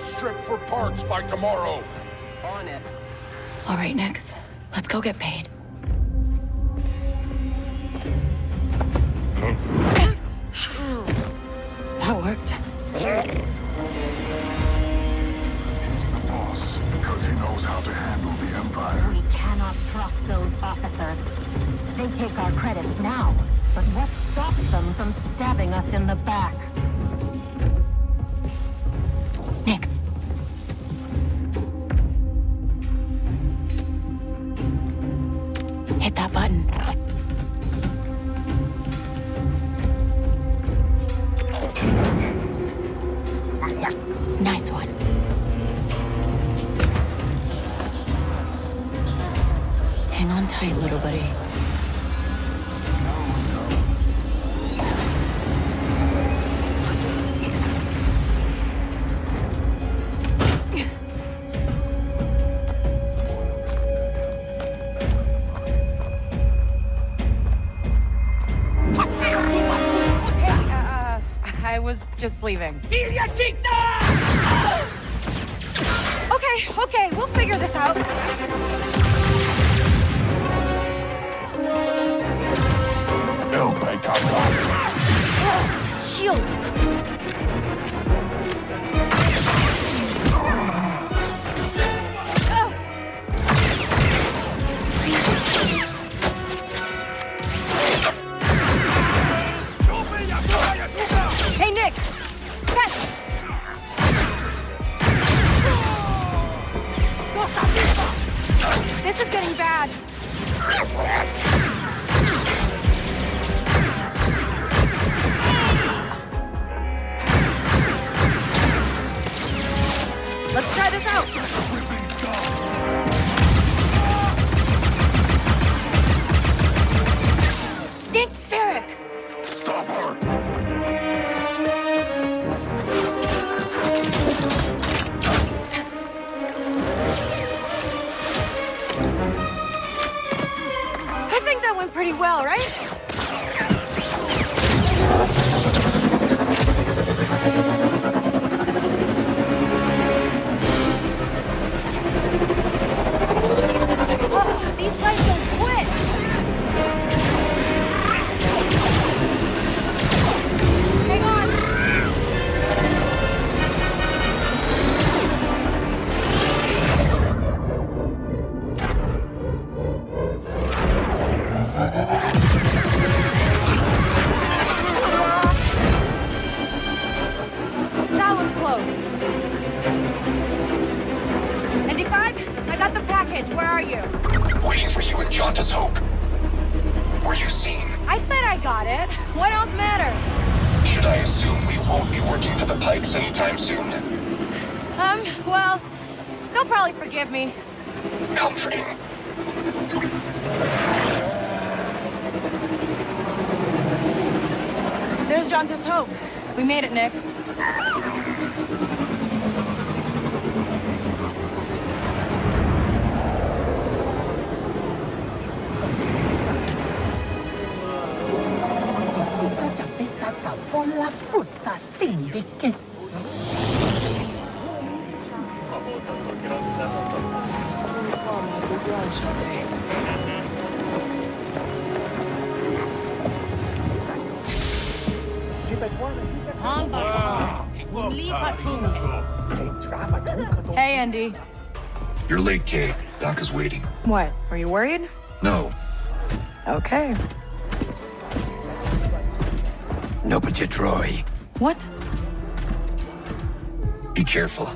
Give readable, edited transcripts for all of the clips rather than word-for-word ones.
strip for parts by tomorrow. On it. All right, Nix. Let's go get paid. That worked. He's the boss, because he knows how to handle the Empire. We cannot trust those officers. They take our credits now, but what stops them from stabbing us in the back? Nix. Hit that button. Nice one. Hang on tight, little buddy. I was just leaving. Okay, we'll figure this out. They'll make our life. Shield. Hey, Nick! Catch! This is getting bad. Let's try this out. Dink Ferric! Stop her. I think that went pretty well, right? Oh, these guys don't quit! Hang on! That was close. ND5, I got the package. Where are you? Waiting for you at Jauntus Hope. Were you seen? I said I got it. What else matters? Should I assume we won't be working for the Pikes anytime soon? Well, they'll probably forgive me. Comforting. There's Jauntus Hope. We made it, Nix. Hey, Andy. You're late, Kay. Donka's waiting. What? Were you worried? No. Okay. No, but you Troy. What? Be careful.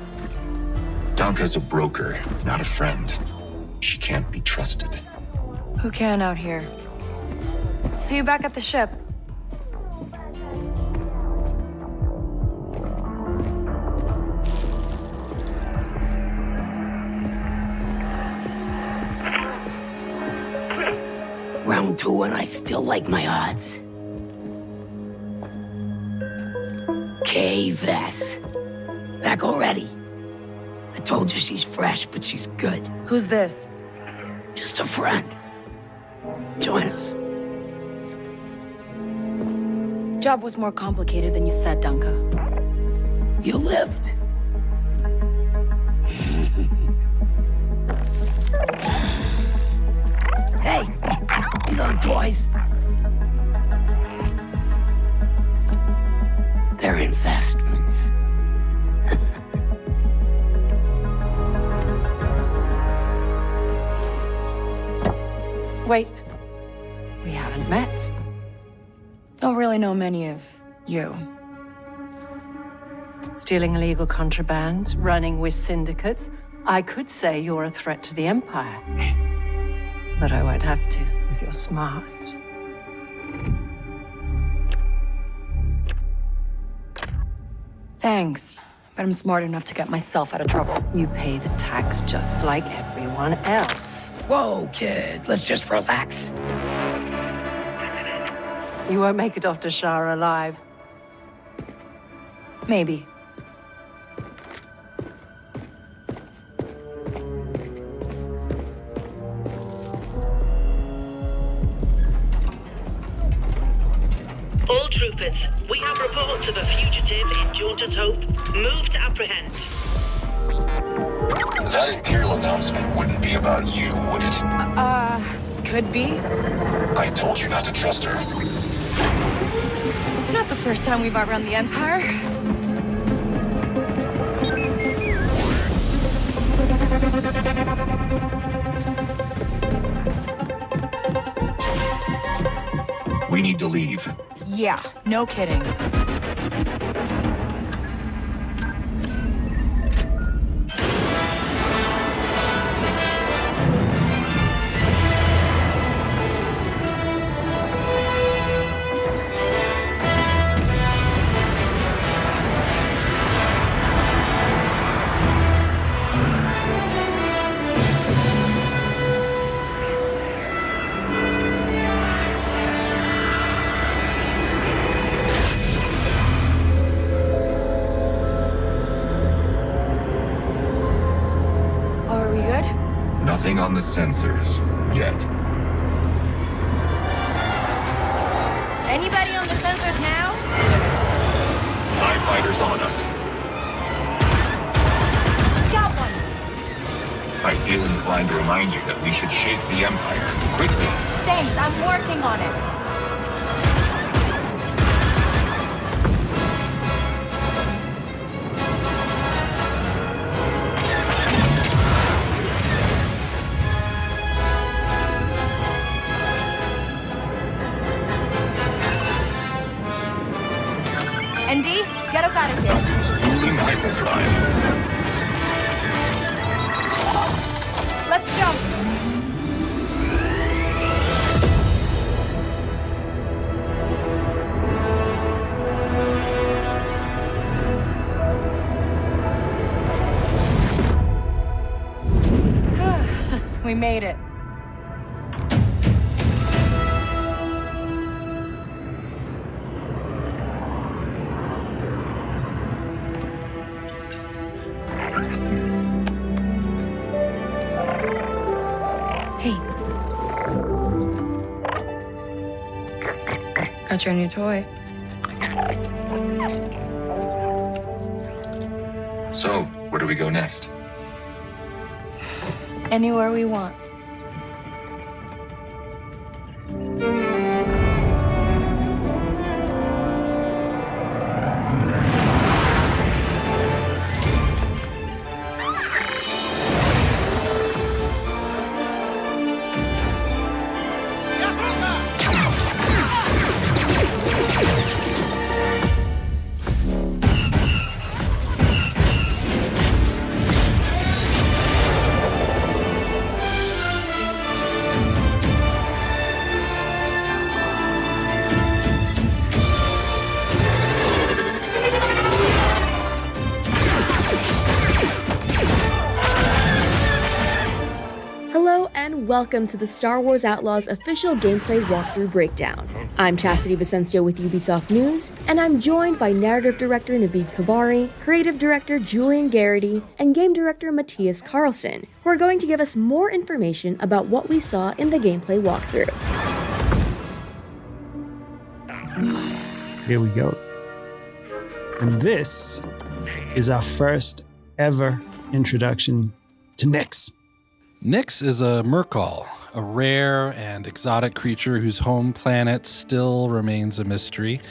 Donka's a broker, not a friend. She can't be trusted. Who can out here? See you back at the ship. Round two and I still like my odds. Kay Vess. Back already. I told you she's fresh, but she's good. Who's this? Just a friend. Join us. Job was more complicated than you said, Dunka. You lived. boys? They're investments. Wait. We haven't met. Don't really know many of you. Stealing illegal contraband, running with syndicates. I could say you're a threat to the Empire. But I won't have to if you're smart. Thanks, but I'm smart enough to get myself out of trouble. You pay the tax just like everyone else. Whoa, kid, let's just relax. You won't make it off to Shara alive. Maybe. All troopers, we have reports of a fugitive in Jaunter's Hope. Move to apprehend. That Imperial announcement wouldn't be about you, would it? Could be. I told you not to trust her. Not the first time we've outrun the Empire. We need to leave. Yeah, no kidding. Are we good? Nothing on the sensors. Yet. Anybody on the sensors now? TIE fighters on us. Got one! I feel inclined to remind you that we should shake the Empire. Quickly. Thanks, I'm working on it. ND, get us out of here. Dueling hyperdrive. Let's jump. We made it. Hey. Got your new toy. So, where do we go next? Anywhere we want. Hello and welcome to the Star Wars Outlaws official gameplay walkthrough breakdown. I'm Chastity Vicencio with Ubisoft News, and I'm joined by narrative director Naveed Kavari, creative director Julian Garrity, and game director Matthias Carlson, who are going to give us more information about what we saw in the gameplay walkthrough. Here we go. And this is our first ever introduction to Nyx. Nyx is a Merkal, a rare and exotic creature whose home planet still remains a mystery.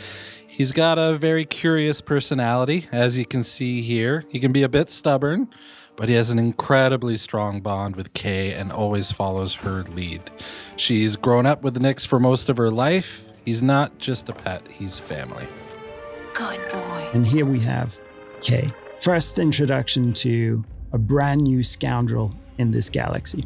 He's got a very curious personality, as you can see here. He can be a bit stubborn, but he has an incredibly strong bond with Kay and always follows her lead. She's grown up with Nyx for most of her life. He's not just a pet, he's family. Good boy. And here we have Kay. First introduction to a brand new scoundrel in this galaxy.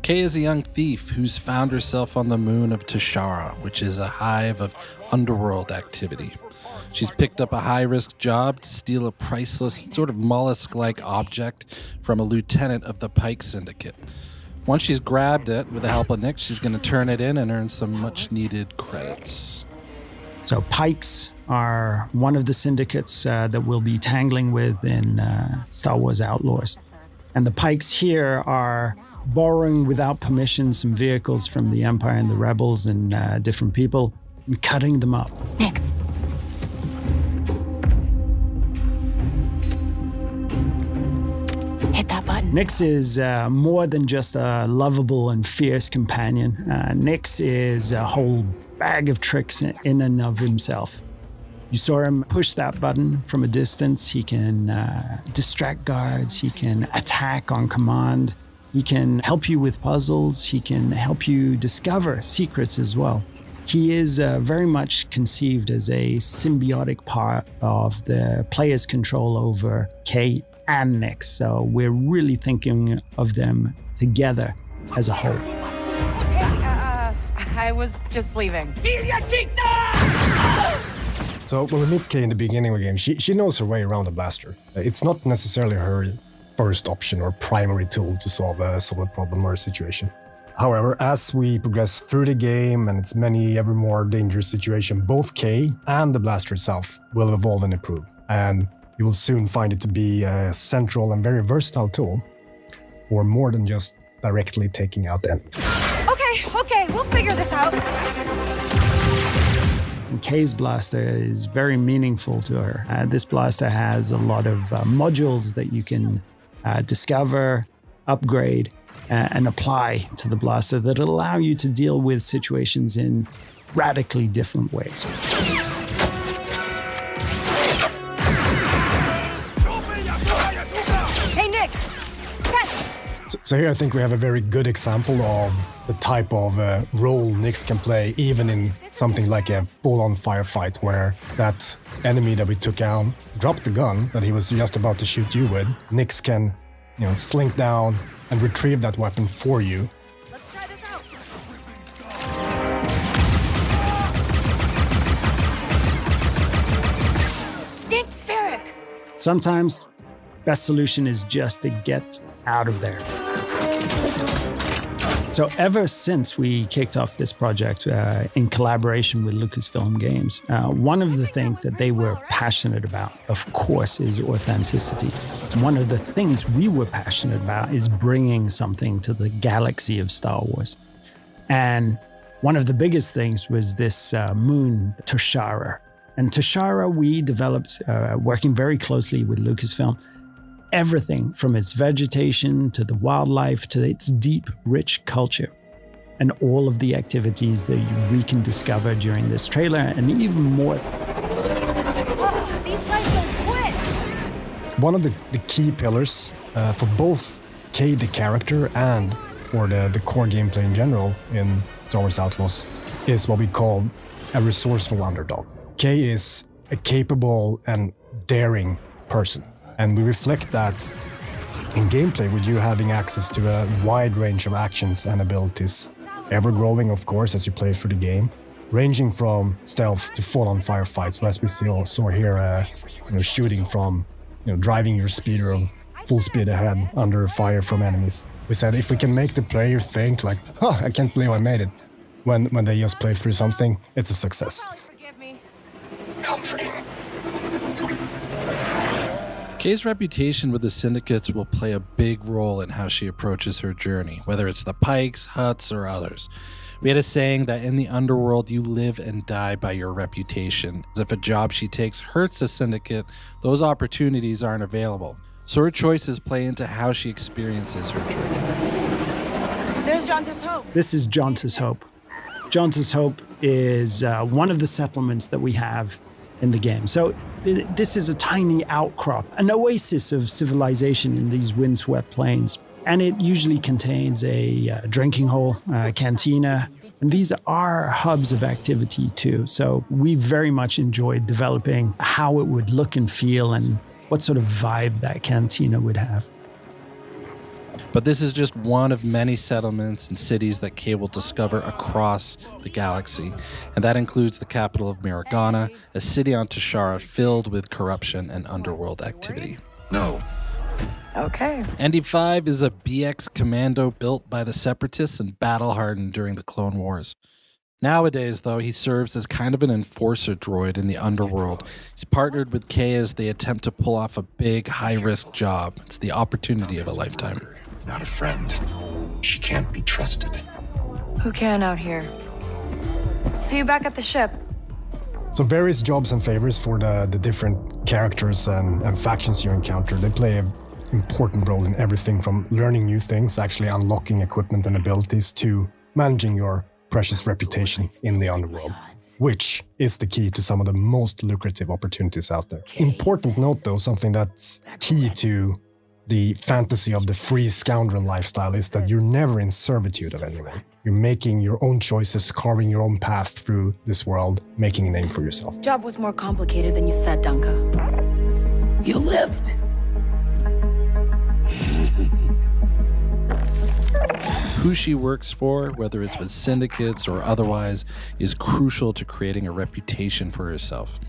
Kay is a young thief who's found herself on the moon of Tashara, which is a hive of underworld activity. She's picked up a high-risk job to steal a priceless, sort of mollusk-like object from a lieutenant of the Pike Syndicate. Once she's grabbed it, with the help of Nyx, she's going to turn it in and earn some much-needed credits. So Pikes are one of the syndicates that we'll be tangling with in Star Wars Outlaws. And the Pikes here are borrowing without permission some vehicles from the Empire and the Rebels and different people and cutting them up. Nyx. Hit that button. Nyx is more than just a lovable and fierce companion. Nyx is a whole bag of tricks in and of himself. You saw him push that button from a distance. He can distract guards. He can attack on command. He can help you with puzzles. He can help you discover secrets as well. He is very much conceived as a symbiotic part of the player's control over Kay and Nyx. So we're really thinking of them together as a whole. I was just leaving. So when we meet Kay in the beginning of the game, she knows her way around the blaster. It's not necessarily her first option or primary tool to solve a problem or a situation. However, as we progress through the game and its many ever more dangerous situations, both Kay and the blaster itself will evolve and improve. And you will soon find it to be a central and very versatile tool for more than just directly taking out enemies. Okay, we'll figure this out. And Kay's blaster is very meaningful to her. This blaster has a lot of modules that you can discover, upgrade, and apply to the blaster that allow you to deal with situations in radically different ways. Hey, Nyx! So here I think we have a very good example of the type of role Nyx can play, even in something like a full-on firefight, where that enemy that we took out dropped the gun that he was just about to shoot you with. Nyx can, slink down and retrieve that weapon for you. Let's try this out. Dick Ferrick! Sometimes, best solution is just to get out of there. So ever since we kicked off this project in collaboration with Lucasfilm Games, one of the things that they were passionate about, of course, is authenticity. One of the things we were passionate about is bringing something to the galaxy of Star Wars. And one of the biggest things was this moon, Tashara. And Tashara, we developed, working very closely with Lucasfilm, everything from its vegetation to the wildlife to its deep, rich culture, and all of the activities that we can discover during this trailer, and even more. Oh, these guys don't quit! One of the key pillars for both Kay the character and for the core gameplay in general in Star Wars Outlaws is what we call a resourceful underdog. Kay is a capable and daring person. And we reflect that in gameplay with you having access to a wide range of actions and abilities, ever growing, of course, as you play through the game, ranging from stealth to full-on firefights, as we saw here, shooting from, driving your speeder full speed ahead under fire from enemies. We said if we can make the player think like, I can't believe I made it, when they just play through something, it's a success. Forgive me. Comforting. Kay's reputation with the syndicates will play a big role in how she approaches her journey, whether it's the Pikes, Hutts, or others. We had a saying that in the underworld, you live and die by your reputation. As if a job she takes hurts a syndicate, those opportunities aren't available. So her choices play into how she experiences her journey. There's Jonta's Hope. This is Jonta's Hope. Jonta's Hope is one of the settlements that we have in the game. So this is a tiny outcrop, an oasis of civilization in these windswept plains. And it usually contains a drinking hole, a cantina, and these are hubs of activity too. So we very much enjoyed developing how it would look and feel and what sort of vibe that cantina would have. But this is just one of many settlements and cities that Kay will discover across the galaxy. And that includes the capital of Miragana, a city on Tashara filled with corruption and underworld activity. No. Okay. ND5 is a BX commando built by the Separatists and battle-hardened during the Clone Wars. Nowadays, though, he serves as kind of an enforcer droid in the underworld. He's partnered with Kay as they attempt to pull off a big, high-risk job. It's the opportunity of a lifetime. Not a friend. She can't be trusted. Who can out here? See you back at the ship. So various jobs and favors for the different characters and factions you encounter. They play an important role in everything from learning new things, actually unlocking equipment and abilities, to managing your precious reputation in the underworld, which is the key to some of the most lucrative opportunities out there. Important note though, something that's key to the fantasy of the free scoundrel lifestyle is that you're never in servitude of anyone. You're making your own choices, carving your own path through this world, making a name for yourself. Job was more complicated than you said, Danka. You lived. Who she works for, whether it's with syndicates or otherwise, is crucial to creating a reputation for herself.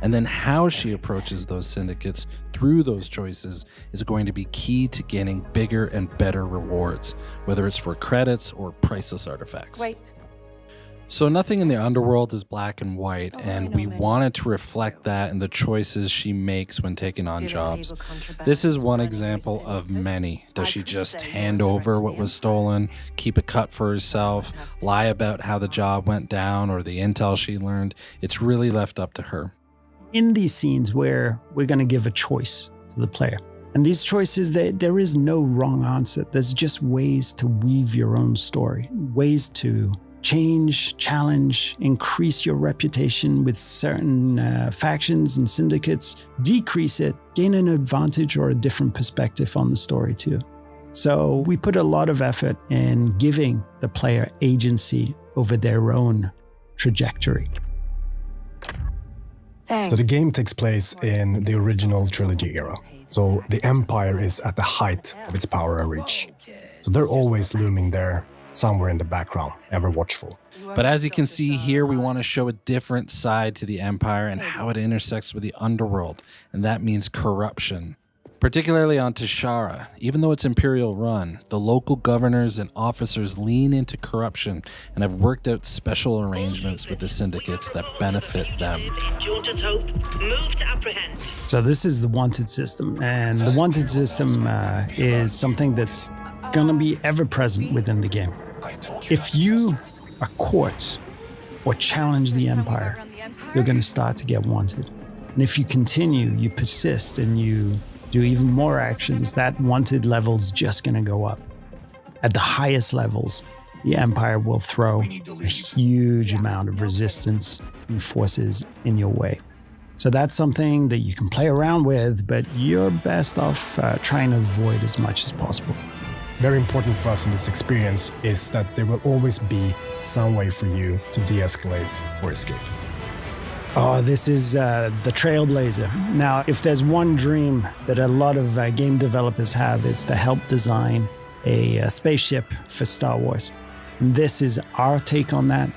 And then how she approaches those syndicates through those choices is going to be key to gaining bigger and better rewards, whether it's for credits or priceless artifacts. Wait. So nothing in the underworld is black and white, and we wanted to reflect that in the choices she makes when taking on jobs. This is one example of many. Does she just hand over what was stolen, keep a cut for herself, lie about how the job went down or the intel she learned? It's really left up to her. In these scenes where we're going to give a choice to the player, and these choices, there is no wrong answer. There's just ways to weave your own story, ways to change, challenge, increase your reputation with certain factions and syndicates, decrease it, gain an advantage or a different perspective on the story too. So we put a lot of effort in giving the player agency over their own trajectory. Thanks. So the game takes place in the original trilogy era. So the Empire is at the height of its power and reach. So they're always looming there, somewhere in the background, ever watchful. But as you can see here, we want to show a different side to the Empire and how it intersects with the underworld, and that means corruption. Particularly on Tashara, even though it's Imperial run, the local governors and officers lean into corruption and have worked out special arrangements with the syndicates that benefit them. Jonta's Hope, move to apprehend. So this is the wanted system, and the wanted system is something that's going to be ever present within the game. If you are caught or challenge the Empire, you're going to start to get wanted. And if you continue, you persist, and you do even more actions, that wanted level's just going to go up. At the highest levels, the Empire will throw a huge amount of resistance and forces in your way. So that's something that you can play around with, but you're best off trying to avoid as much as possible. Very important for us in this experience is that there will always be some way for you to de-escalate or escape. Oh, this is the Trailblazer. Now, if there's one dream that a lot of game developers have, it's to help design a spaceship for Star Wars. And this is our take on that.